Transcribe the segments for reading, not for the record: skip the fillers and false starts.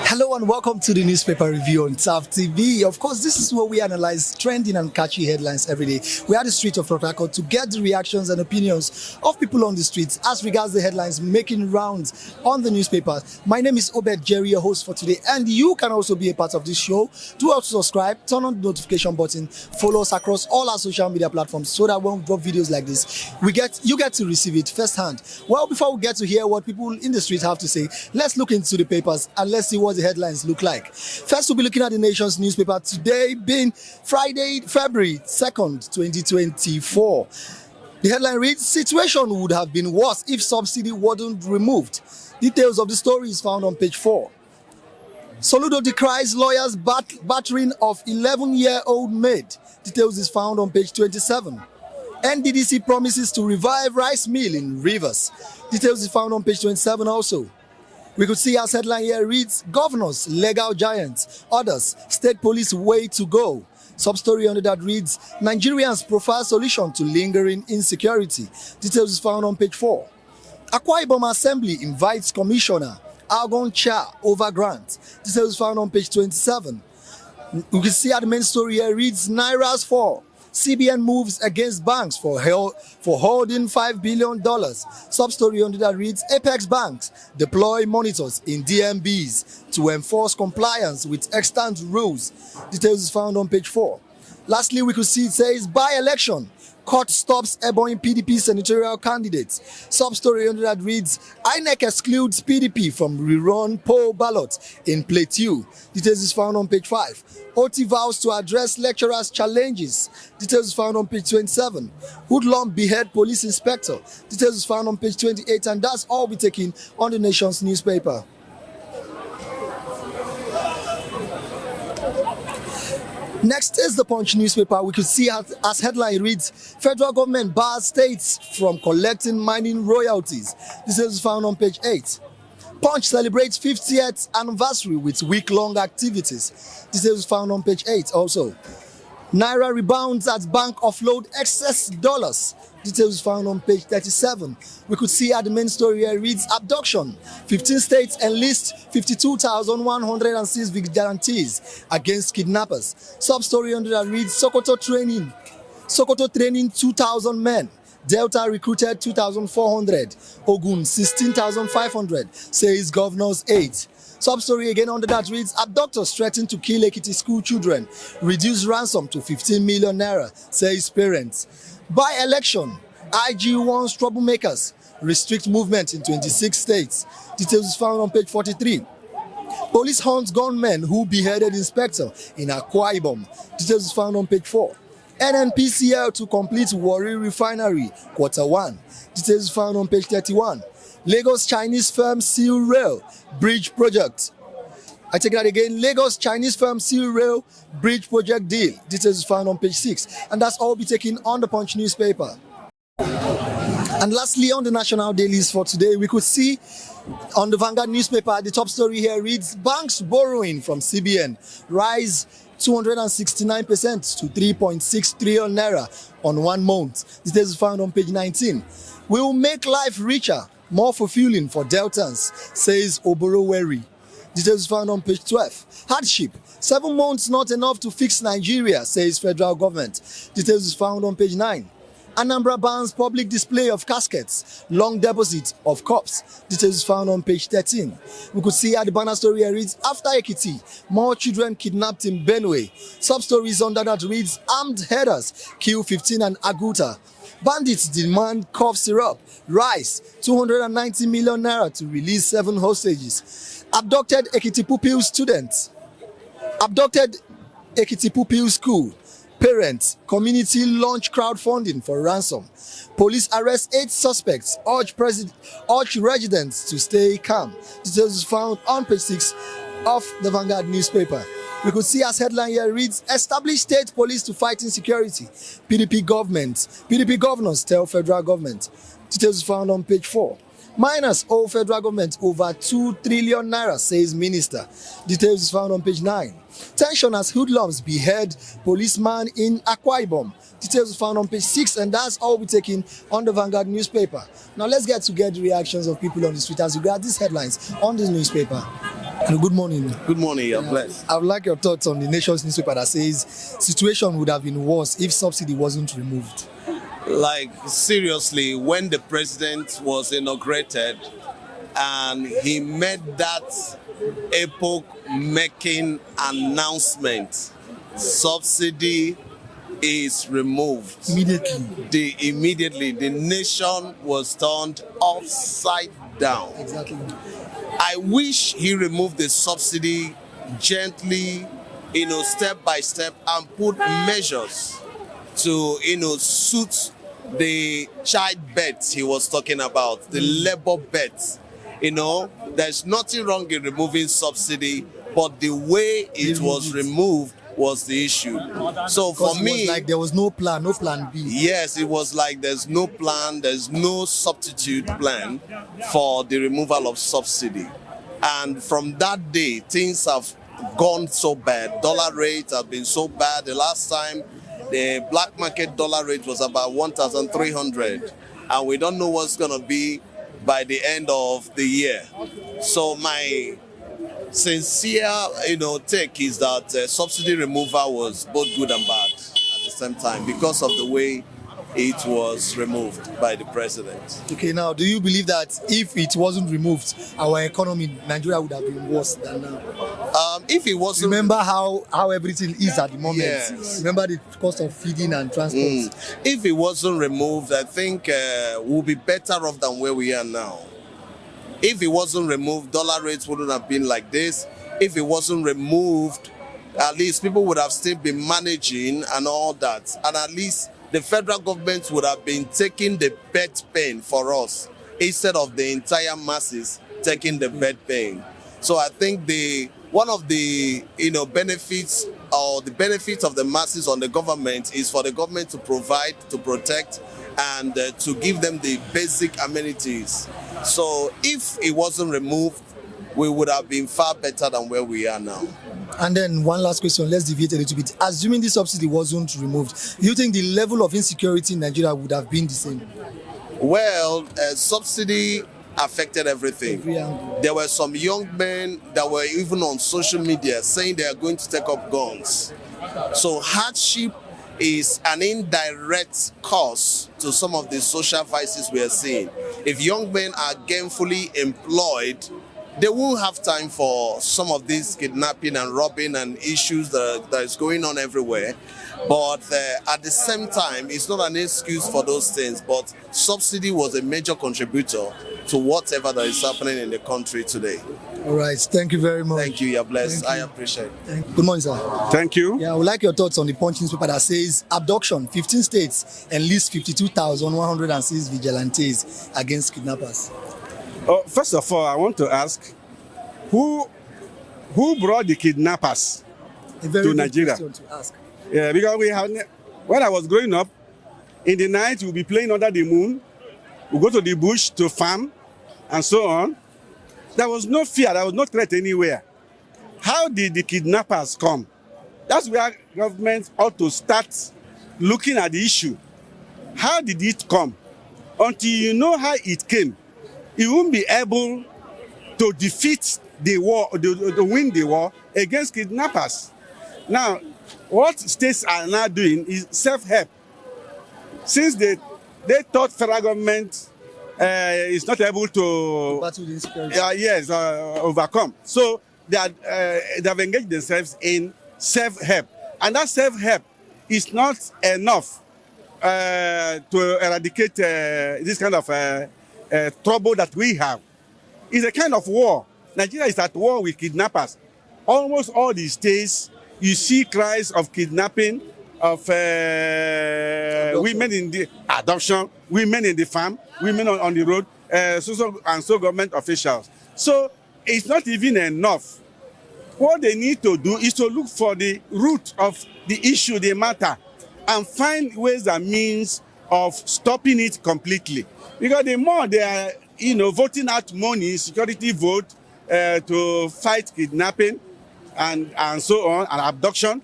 Hello and welcome to the newspaper review on TV. Of course, this is where we analyze trending and catchy headlines every day. We are the street of Port Harcourt to get the reactions and opinions of people on the streets as regards the headlines making rounds on the newspaper. My name is Obed Jerry, your host for today, and you can also be a part of this show. Do also subscribe, turn on the notification button, follow us across all our social media platforms so that when we drop videos like this, you get to receive it firsthand. Well, before we get to hear what people in the street have to say, let's look into the papers and let's see what the headlines look like. First, we'll be looking at the Nation's newspaper today, being Friday, February 2nd, 2024. The headline reads, "Situation would have been worse if subsidy wasn't removed." Details of the story is found on page 4. Soludo decries lawyers' battering of 11-year-old maid. Details is found on page 27. NDDC promises to revive rice mill in Rivers. Details is found on page 27 also. We could see as headline here reads, "Governors, legal giants, others, state police way to go." Sub-story under that reads, "Nigerians prefer solution to lingering insecurity." Details is found on page 4. Akwa Ibom Assembly invites Commissioner Algon Cha over grant. Details is found on page 27. We can see at the main story here reads, "Naira's fall. CBN moves against banks for holding $5 billion. Sub-story under that reads, "Apex banks deploy monitors in DMBs to enforce compliance with extant rules." Details is found on page 4. Lastly, we could see it says, "By-election. Court stops Ebonyi PDP senatorial candidates." Sub-story under that reads, "INEC excludes PDP from rerun poll ballot in Plateau." Details is found on page 5. OT vows to address lecturers' challenges. Details is found on page 27. Hoodlum behead police inspector. Details is found on page 28, and that's all we're taking on the Nation's newspaper. Next is the Punch newspaper. We could see as headline reads, "Federal government bars states from collecting mining royalties." This is found on page 8. Punch celebrates 50th anniversary with week-long activities. This is found on page 8 also. Naira rebounds as bank offload excess dollars. Details found on page 37. We could see at the main story here reads, "Abduction. 15 states enlist 52,106 vigilantes against kidnappers." Sub-story under that reads, Sokoto training 2,000 men. Delta recruited 2,400. Ogun 16,500, says governor's aide. Sub-story again under that reads, "Abductors threaten to kill Ekiti school children. Reduce ransom to 15 million naira, says parents." By-election, IG warns troublemakers. Restrict movement in 26 states. Details is found on page 43. Police hunts gunmen who beheaded inspector in Akwa Ibom. Details is found on page 4. NNPCL to complete Warri Refinery, Q1. Details is found on page 31. Lagos Chinese firm seal rail bridge project. I take that again. Lagos Chinese firm seal rail bridge project deal. Details is found on page 6. And that's all be taken on the Punch newspaper. And lastly, on the national dailies for today, we could see on the Vanguard newspaper, the top story here reads, "Banks borrowing from CBN rise 269% to 3.6 trillion naira on 1 month. Details is found on page 19. "We will make life richer, more fulfilling for Deltans," says Oboroweri. Details is found on page 12. "Hardship. 7 months not enough to fix Nigeria," says federal government. Details is found on page 9. Anambra bans public display of caskets, long deposit of corpse. Details is found on page 13. We could see at the banner story here reads, "After Ekiti, more children kidnapped in Benue." Sub-stories under that reads, "Armed headers kill 15 and Aguta. Bandits demand cough syrup. Rice, 290 million naira to release 7 hostages. Abducted Ekiti pupil school. Parents, community launch crowdfunding for ransom. Police arrest 8 suspects, urge residents to stay calm." Details is found on page 6 of the Vanguard newspaper. We could see as headline here reads, "Establish state police to fight insecurity. PDP governors tell federal government." Details is found on page 4. "Miners owe federal government over 2 trillion naira, says minister." Details is found on page 9. "Tension as hoodlums behead policeman in Akwa Ibom." Details is found on page 6, and that's all we're taking on the Vanguard newspaper. Now let's get the reactions of people on the street as we got these headlines on this newspaper. And good morning. Good morning, you're blessed. I would like your thoughts on the nation's newspaper that says situation would have been worse if subsidy wasn't removed. Like, seriously, when the president was inaugurated and he made that epoch-making announcement, subsidy is removed. Immediately. The nation was turned upside down. Exactly. I wish he removed the subsidy gently, step by step, and put measures to, suit the child bets he was talking about, the labor bets. There's nothing wrong in removing subsidy, but the way it was removed was the issue. So for me, was like there was no plan B. Yes, it was like there's no plan, there's no substitute plan for the removal of subsidy. And from that day, things have gone so bad. Dollar rate has been so bad. The last time, the black market dollar rate was about 1,300, and we don't know what's going to be by the end of the year. So my sincere, take is that subsidy removal was both good and bad at the same time because of the way it was removed by the president. Okay, now, do you believe that if it wasn't removed, our economy, Nigeria, would have been worse than now? If it wasn't... Remember how everything is at the moment. Yes. Remember the cost of feeding and transport. If it wasn't removed, I think we'll be better off than where we are now. If it wasn't removed, dollar rates wouldn't have been like this. If it wasn't removed, at least people would have still been managing and all that. And at least the federal government would have been taking the bed pain for us instead of the entire masses taking the bed pain. So I think one of the benefits or the benefits of the masses on the government is for the government to provide, to protect, and to give them the basic amenities. So if it wasn't removed, we would have been far better than where we are now. And then one last question, let's deviate a little bit. Assuming this subsidy wasn't removed, do you think the level of insecurity in Nigeria would have been the same? Well, subsidy affected everything. There were some young men that were even on social media saying they are going to take up guns. So hardship is an indirect cause to some of the social vices we are seeing. If young men are gainfully employed, they won't have time for some of these kidnapping and robbing and issues that is going on everywhere. But at the same time, it's not an excuse for those things, but subsidy was a major contributor to whatever that is happening in the country today. All right, thank you very much. Thank you, you're blessed. I appreciate it. Good morning, sir. Thank you. Yeah, I would like your thoughts on the Punch newspaper that says abduction, 15 states enlist 52,106 vigilantes against kidnappers. First of all, I want to ask, who brought the kidnappers to Nigeria? Question to ask. Yeah, because when I was growing up, in the night we'll be playing under the moon, we'll go to the bush to farm, and so on. There was no fear, there was no threat anywhere. How did the kidnappers come? That's where government ought to start looking at the issue. How did it come? Until you know how it came, you won't be able to defeat the war, to win the war against kidnappers. Now, what states are now doing is self-help. Since they thought federal government is not able to overcome, so they have engaged themselves in self-help, and that self-help is not enough to eradicate this kind of trouble that we have. It's a kind of war. Nigeria is at war with kidnappers. Almost all these days, you see cries of kidnapping, of women in the adoption, women in the farm, women on the road, so government officials. So it's not even enough. What they need to do is to look for the root of the issue, the matter, and find ways and means of stopping it completely. Because the more they are, voting out money, security vote, to fight kidnapping and so on, and abduction,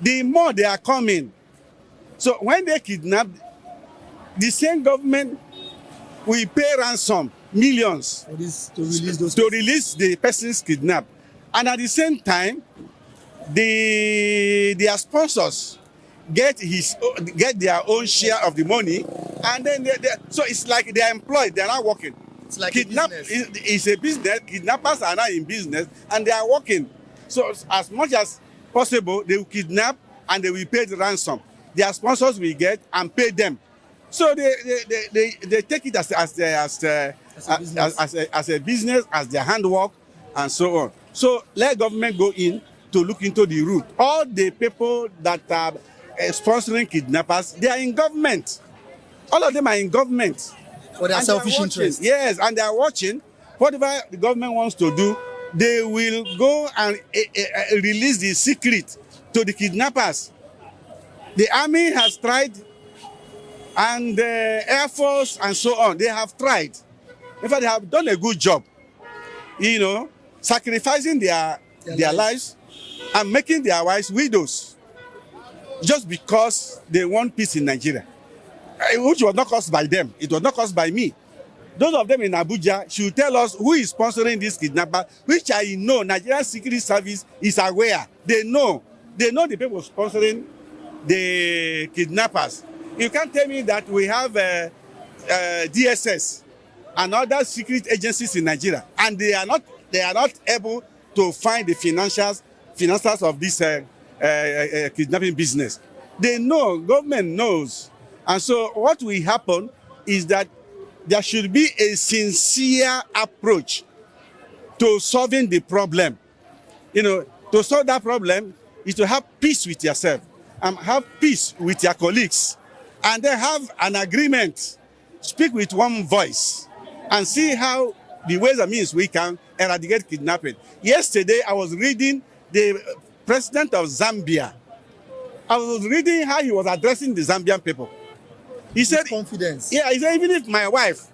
the more they are coming. So when they kidnap, the same government will pay ransom, millions, to release those to release the persons kidnapped. And at the same time, their sponsors get their own share of the money, and then so it's like they are employed, they are not working. It's like a business. It's a business. Kidnappers are now in business and they are working. So as much as possible, they will kidnap and they will pay the ransom. Their sponsors will get and pay them. So they take it as a business, as their handwork, and so on. So let government go in to look into the root. All the people that are sponsoring kidnappers, they are in government. All of them are in government. For their selfish interest. Yes, and they are watching. Whatever the government wants to do, they will go and release the secret to the kidnappers. The army has tried, and the Air Force and so on, they have tried. In fact, they have done a good job, sacrificing their lives and making their wives widows just because they want peace in Nigeria, which was not caused by them. It was not caused by me. Those of them in Abuja should tell us who is sponsoring this kidnapper, which I know Nigerian Security Service is aware. They know the people sponsoring the kidnappers. You can't tell me that we have DSS and other secret agencies in Nigeria, and they are not able to find the financiers of this kidnapping business. They know, government knows. And so what will happen is that there should be a sincere approach to solving the problem. To solve that problem is to have peace with yourself and have peace with your colleagues, and then have an agreement, speak with one voice, and see how the ways and means we can eradicate kidnapping. Yesterday, I was reading the president of Zambia. I was reading how he was addressing the Zambian people. He said, confidence. Yeah, he said, even if my wife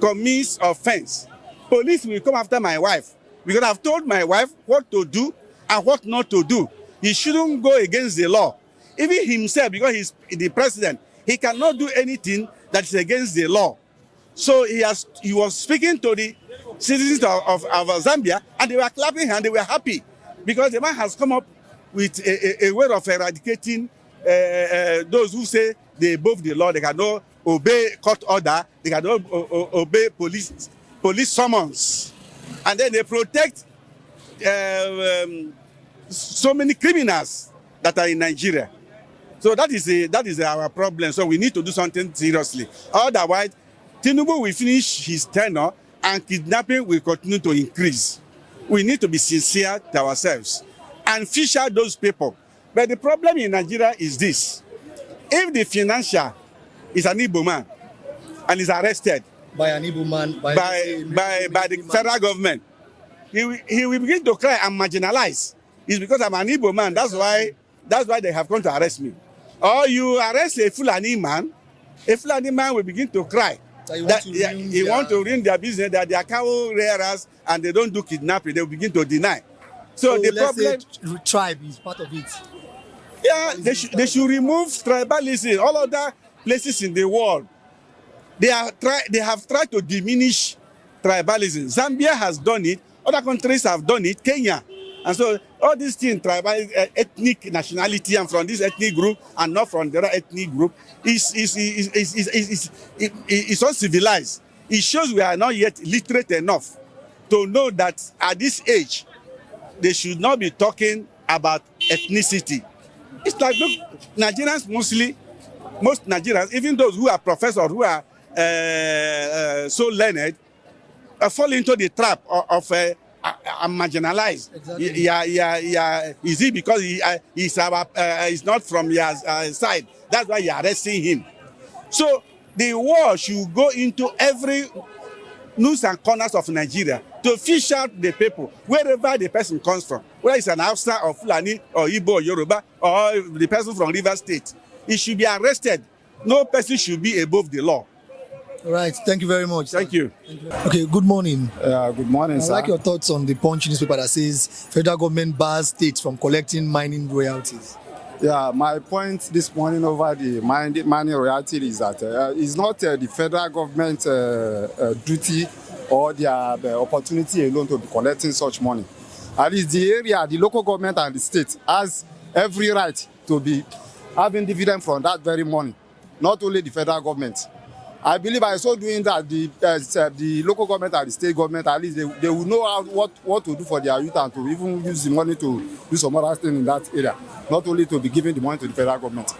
commits offense, police will come after my wife, because I've told my wife what to do and what not to do. He shouldn't go against the law. Even himself, because he's the president, he cannot do anything that is against the law. So he was speaking to the citizens of Zambia, and they were clapping and they were happy, because the man has come up with a way of eradicating those who say they above the law. They cannot obey court order, they cannot obey police summons, and then they protect so many criminals that are in Nigeria. So that is our problem. So we need to do something seriously. Otherwise, Tinubu will finish his tenure and kidnapping will continue to increase. We need to be sincere to ourselves and fish out those people. But the problem in Nigeria is this: if the financier is an Igbo man and is arrested by an Igbo man, by the federal government, he will begin to cry and marginalize. It's because I'm an Igbo man. That's why they have come to arrest me. Or you arrest a Fulani man will begin to cry. He want to ruin their business, that they are cow rearers and they don't do kidnapping. They will begin to deny. So the problem, tribe is part of it. Yeah, they should remove tribalism. All other places in the world, they have tried to diminish tribalism. Zambia has done it. Other countries have done it. Kenya. And so all these things, tribal, ethnic nationality, and from this ethnic group and not from the other ethnic group, is uncivilized. It shows we are not yet literate enough to know that at this age, they should not be talking about ethnicity. It's like, look, Nigerians most Nigerians, even those who are professors, who are so learned, fall into the trap of I'm marginalized. Exactly. Yeah. Is it because he's not from your side? That's why you're arresting him. So the war should go into every nooks and corners of Nigeria to fish out the people, wherever the person comes from, whether it's an Hausa or Fulani or Igbo or Yoruba or the person from River State. He should be arrested. No person should be above the law. All right, thank you very much. Thank you. Okay, good morning. Good morning, sir. I'd like your thoughts on the Punch newspaper that says federal government bars states from collecting mining royalties. Yeah, my point this morning over the mining royalty is that it's not the federal government duty or their opportunity alone to be collecting such money. At least the area, the local government and the state has every right to be having dividend from that very money, not only the federal government. I believe by so doing that, the local government and the state government, at least they will know what to do for their youth and to even use the money to do some other thing in that area, not only to be giving the money to the federal government.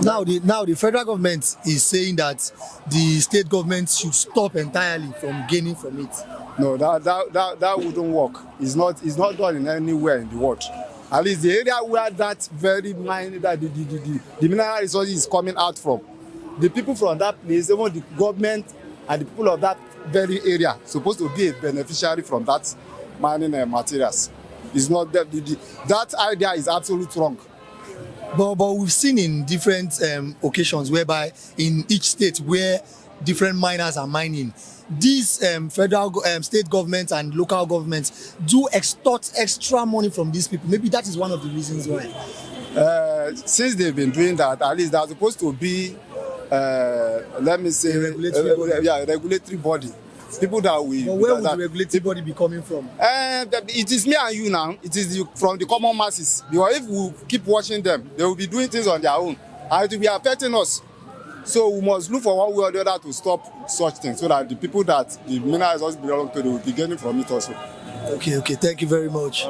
Now the federal government is saying that the state government should stop entirely from gaining from it. No, that wouldn't work. It's not done in anywhere in the world. At least the area where that very mine, that the mineral resources is coming out from, the people from that place, even the government and the people of that very area supposed to be a beneficiary from that mining materials. It's not that idea is absolutely wrong. But we've seen in different occasions whereby in each state where different miners are mining, these federal, state governments and local governments do extort extra money from these people. Maybe that is one of the reasons why. Since they've been doing that, at least they're supposed to be, let me say, a regulatory body. People that we. But where would the regulatory body be coming from? It is me and you now. It is from the common masses. Because if we keep watching them, they will be doing things on their own, and it will be affecting us. So we must look for one way or the other to stop such things, so that the people that the minerals also belong to, they will be gaining from it also. Okay, thank you very much.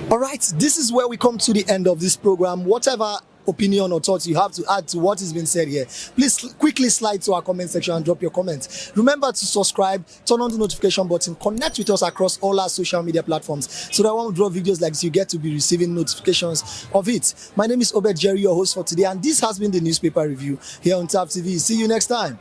All right, this is where we come to the end of this program. Whatever opinion or thoughts you have to add to what has been said here, please quickly slide to our comment section and drop your comments. Remember to subscribe, turn on the notification button, connect with us across all our social media platforms so that when we drop videos like this, you get to be receiving notifications of it. My name is Obed Jerry, your host for today, and this has been the newspaper review here on TAP TV. See you next time.